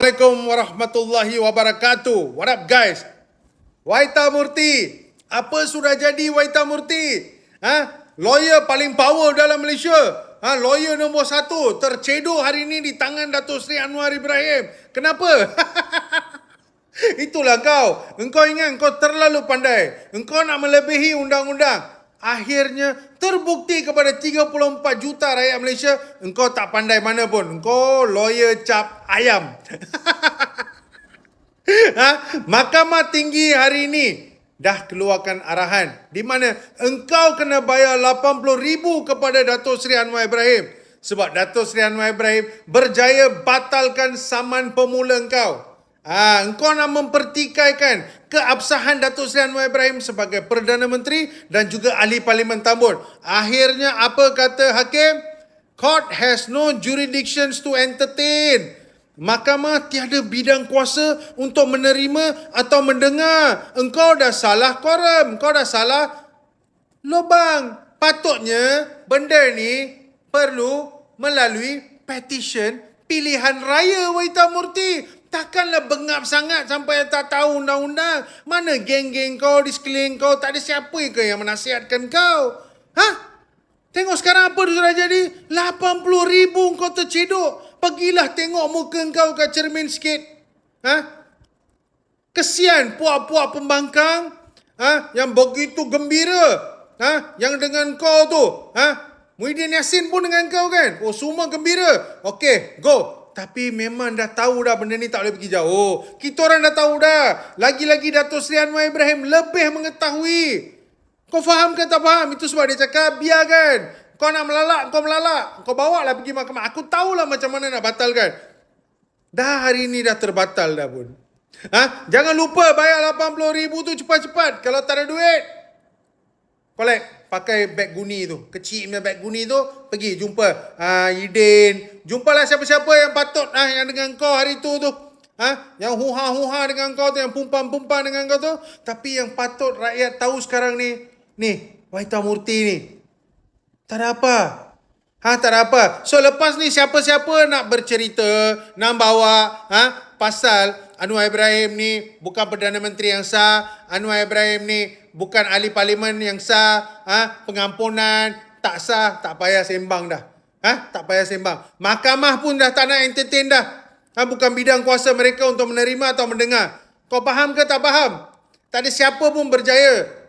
Assalamualaikum warahmatullahi wabarakatuh. What up guys? Waitha Murty. Apa sudah jadi Waitha Murty? Lawyer paling power dalam Malaysia. Lawyer nombor 1 tercedok hari ini di tangan Datuk Seri Anwar Ibrahim. Kenapa? Itulah kau. Engkau ingat kau terlalu pandai. Engkau nak melebihi undang-undang. Akhirnya terbukti kepada 34 juta rakyat Malaysia, engkau tak pandai mana pun. Engkau lawyer cap ayam. Mahkamah Tinggi hari ini dah keluarkan arahan di mana engkau kena bayar 80,000 kepada Datuk Seri Anwar Ibrahim sebab Datuk Seri Anwar Ibrahim berjaya batalkan saman pemula engkau. Engkau nak mempertikaikan keabsahan Datuk Seri Anwar Ibrahim sebagai Perdana Menteri dan juga Ahli Parlimen Tambun. Akhirnya apa kata hakim? Court has no jurisdictions to entertain. Mahkamah tiada bidang kuasa untuk menerima atau mendengar. Engkau dah salah quorum. Engkau dah salah lubang. Patutnya benda ni perlu melalui petition pilihan raya Waitha Murty. Takkanlah bengap sangat sampai tak tahu undang-undang. Mana geng-geng kau di sekeliling kau? Tak ada siapa ke yang menasihatkan kau? Tengok sekarang apa sudah jadi. 80,000 kau tercedok. Pergilah tengok muka kau kat cermin sikit. Kesian puak-puak pembangkang. Yang begitu gembira. Yang dengan kau tu. Muhyiddin Yassin pun dengan kau kan? Oh, semua gembira. Okey, go. Tapi memang dah tahu dah benda ni tak boleh pergi jauh. Kita orang dah tahu dah. Lagi-lagi Datuk Seri Anwar Ibrahim lebih mengetahui. Kau faham ke tak faham? Itu sebab dia cakap biarkan. Kau nak melalak, kau melalak. Kau bawa lah pergi mahkamah. Aku tahulah macam mana nak batalkan. Dah hari ni dah terbatal dah pun. Jangan lupa bayar 80,000 tu cepat-cepat. Kalau tak ada duit, collect. Pakai beg guni tu. Kecil punya beg guni tu. Pergi jumpa Yidin. Jumpalah siapa-siapa yang patut yang dengan kau hari tu. Yang huha-huha dengan kau tu. Yang pumpang-pumpang dengan kau tu. Tapi yang patut rakyat tahu sekarang ni. Ni, Waitha Murty ni. Tak ada apa. Tak ada apa. So lepas ni siapa-siapa nak bercerita. Nak bawa pasal Anwar Ibrahim ni bukan Perdana Menteri yang sah. Anwar Ibrahim ni bukan ahli parlimen yang sah. Pengampunan tak sah. Tak payah sembang dah. Tak payah sembang. Mahkamah pun dah tak nak entertain dah. Bukan bidang kuasa mereka untuk menerima atau mendengar. Kau faham ke tak faham? Tak ada siapa pun berjaya.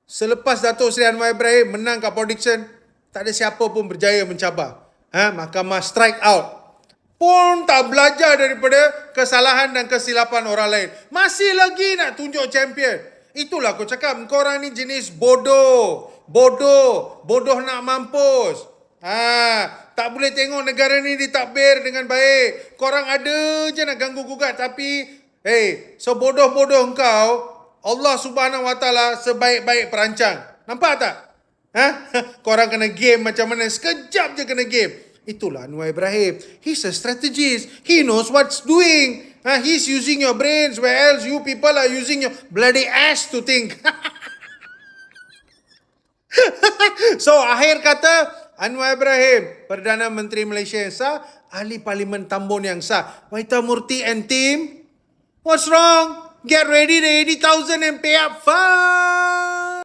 Selepas Datuk Seri Anwar Ibrahim menang kat prediction, tak ada siapa pun berjaya mencabar. Mahkamah strike out. Pun tak belajar daripada kesalahan dan kesilapan orang lain. Masih lagi nak tunjuk champion. Itulah aku cakap, korang ni jenis bodoh. Bodoh nak mampus. Tak boleh tengok negara ni ditadbir dengan baik. Korang ada je nak ganggu gugat. Tapi, sebodoh-bodoh engkau, Allah Subhanahu Wa Taala sebaik-baik perancang. Nampak tak? Korang kena game macam mana? Sekejap je kena game. Itulah Anwar Ibrahim. He's a strategist. He knows what's doing. He's using your brains, where else you people are using your bloody ass to think. So, akhir kata, Anwar Ibrahim, Perdana Menteri Malaysia yang sah, Ahli Parlimen Tambun yang sah. Waitha Murty and team, what's wrong? Get ready the 80,000 and pay up fast.